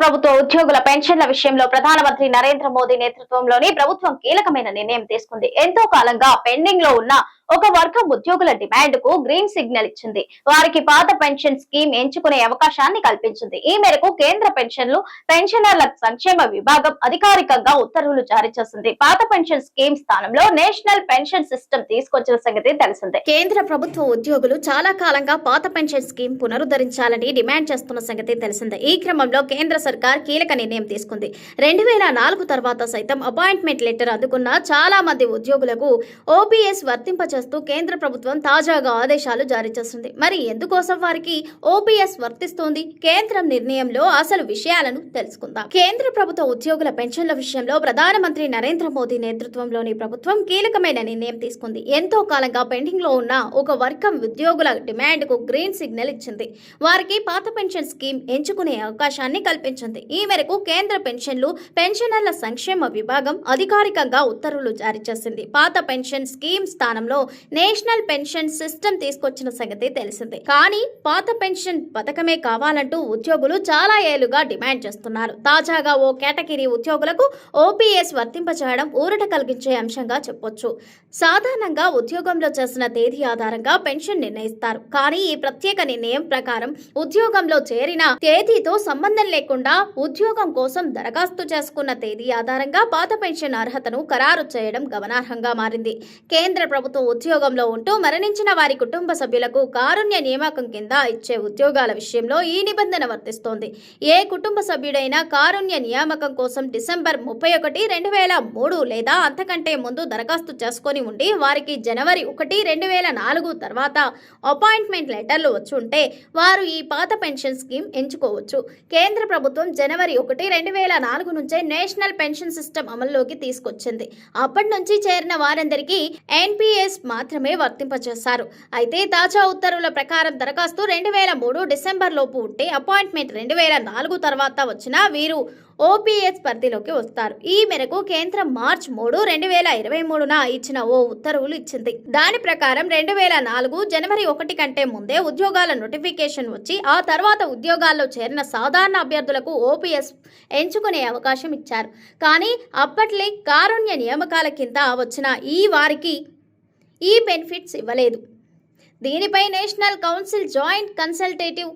ప్రభుత్వ ఉద్యోగుల పెన్షన్ల విషయంలో ప్రధానమంత్రి నరేంద్ర మోదీ నేతృత్వంలోని ప్రభుత్వం కీలకమైన నిర్ణయం తీసుకుంది. ఎంతో కాలంగా పెండింగ్ లో ఉన్న ఒక వర్గం ఉద్యోగుల డిమాండ్ కు గ్రీన్ సిగ్నల్ ఇచ్చింది. వారికి పాత పెన్షన్ స్కీమ్ ఎంచుకునే అవకాశాన్ని కల్పించింది. ఈ మేరకు కేంద్ర పెన్షనర్ల సంక్షేమ విభాగం అధికారికంగా ఉత్తర్వులు జారీ చేసింది. పాత పెన్షన్ స్కీమ్ స్థానంలో నేషనల్ పెన్షన్ సిస్టమ్ తీసుకొచ్చిన సంగతి తెలిసిందే. కేంద్ర ప్రభుత్వ ఉద్యోగులు చాలా కాలంగా పాత పెన్షన్ స్కీమ్ పునరుద్ధరించాలని డిమాండ్ చేస్తున్న సంగతి తెలిసిందే. ఈ క్రమంలో కేంద్ర సర్కార్ కీలక నిర్ణయం తీసుకుంది. 2004 తర్వాత సైతం అపాయింట్మెంట్ లెటర్ అందుకున్న చాలా మంది ఉద్యోగులకు ఓపీఎస్ వర్తింపచేస్తూ కేంద్ర ప్రభుత్వం తాజాగా ఆదేశాలు జారీ చేస్తుంది. మరి ఎందుకోసం వారికి ఓపీఎస్ వర్తిస్తుంది? కేంద్రం నిర్ణయంలో అసలు విషయాలను తెలుసుకుందాం. కేంద్ర ప్రభుత్వ ఉద్యోగుల పెన్షన్ల విషయంలో ప్రధానమంత్రి నరేంద్ర మోదీ నేతృత్వంలోని ప్రభుత్వం కీలకమైన నిర్ణయం తీసుకుంది. ఎంతో కాలంగా పెండింగ్ లో ఉన్న ఒక వర్గం ఉద్యోగుల డిమాండ్ కు గ్రీన్ సిగ్నల్ ఇచ్చింది. వారికి పాత పెన్షన్ స్కీమ్ ఎంచుకునే అవకాశాన్ని కల్పించింది. ఈ మేరకు కేంద్ర పెన్షనర్ల సంక్షేమ విభాగం అధికారికంగా ఉత్తర్వులు జారీ చేసింది. పాత పెన్షన్ స్కీమ్ స్థానంలో నేషనల్ పెన్షన్ సిస్టమ్ తీసుకొచ్చిన సంగతి తెలిసిందే. కానీ పాత పెన్షన్ పథకమే కావాలంటూ ఉద్యోగులు చాలా ఏళ్లుగా డిమాండ్ చేస్తున్నారు. తాజాగా ఓ కేటగిరీ ఉద్యోగులకు ఓపీఎస్ వర్తింపచేయడం ఊరట కలిగించే అంశంగా చెప్పొచ్చు. సాధారణంగా ఉద్యోగంలో చేసిన తేదీ ఆధారంగా పెన్షన్ నిర్ణయిస్తారు. కానీ ఈ ప్రత్యేక నిర్ణయం ప్రకారం ఉద్యోగంలో చేరిన తేదీతో సంబంధం లేకుండా ఉద్యోగం కోసం దరఖాస్తు చేసుకున్న తేదీ ఆధారంగా పాత పెన్షన్ అర్హతను ఖరారు చేయడం గమనార్హంగా మారింది. కేంద్ర ప్రభుత్వ ఉద్యోగంలో ఉంటూ మరణించిన వారి కుటుంబ సభ్యులకు కారుణ్య నియామకం కింద ఇచ్చే ఉద్యోగాల విషయంలో ఈ నిబంధన వర్తిస్తోంది. ఏ కుటుంబ సభ్యుడైనా కారుణ్య నియామకం కోసం డిసెంబర్ 31, 2003 లేదా అంతకంటే ముందు దరఖాస్తు చేసుకొని ఉండి వారికి జనవరి 1, 2004 తర్వాత అపాయింట్మెంట్ లెటర్లు వచ్చి ఉంటే వారు ఈ పాత పెన్షన్ స్కీమ్ ఎంచుకోవచ్చు. కేంద్ర ప్రభుత్వం జనవరి 1, 2004 నుంచే నేషనల్ పెన్షన్ సిస్టమ్ అమల్లోకి తీసుకొచ్చింది. అప్పటి నుంచి చేరిన వారందరికీ ఎన్పీఎస్ మాత్రమే వర్తింపచేశారు. అయితే తాజా ఉత్తర్వుల ప్రకారం దరఖాస్తు 2003 డిసెంబర్ లోపు ఉంటే అపాయింట్మెంట్ 2004 తర్వాత వచ్చినా వీరు ఓపీఎస్ పరిధిలోకి వస్తారు. ఈ మేరకు కేంద్రం మార్చి 3, 2023న ఇచ్చిన ఓ ఉత్తర్వులు ఇచ్చింది. దాని ప్రకారం 2004 జనవరి 1 కంటే ముందే ఉద్యోగాల నోటిఫికేషన్ వచ్చి ఆ తర్వాత ఉద్యోగాల్లో చేరిన సాధారణ అభ్యర్థులకు ఓపీఎస్ ఎంచుకునే అవకాశం ఇచ్చారు. కానీ అప్పట్లో కారుణ్య నియామకాల కింద వచ్చిన ఈ వారికి ఈ బెనిఫిట్స్ ఇవ్వలేదు. దీనిపై national council joint consultative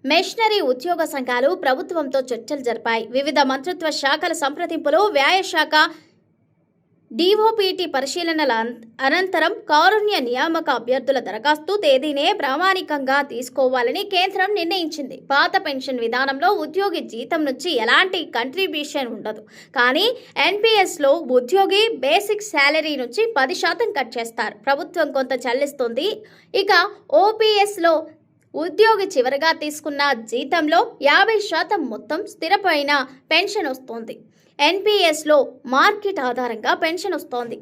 machinery ఉద్యోగ సంఘాలు ప్రభుత్వంతో చర్చలు జరిపాయి. వివిధ మంత్రిత్వ శాఖల సంప్రదింపులు, వ్యయ శాఖ, డిఓపిటి పరిశీలనల అనంతరం కారుణ్య నియామక అభ్యర్థుల దరఖాస్తు తేదీనే ప్రామాణికంగా తీసుకోవాలని కేంద్రం నిర్ణయించింది. పాత పెన్షన్ విధానంలో ఉద్యోగి జీతం నుంచి ఎలాంటి కంట్రిబ్యూషన్ ఉండదు. కానీ ఎన్పీఎస్లో ఉద్యోగి బేసిక్ శాలరీ నుంచి 10% కట్ చేస్తారు. ప్రభుత్వం కొంత చెల్లిస్తుంది. ఇక ఓపీఎస్లో ఉద్యోగి చివరిగా తీసుకున్న జీతంలో 50% మొత్తం స్థిరపైన పెన్షన్ వస్తోంది. ఎన్పీఎస్లో మార్కెట్ ఆధారంగా పెన్షన్ వస్తోంది.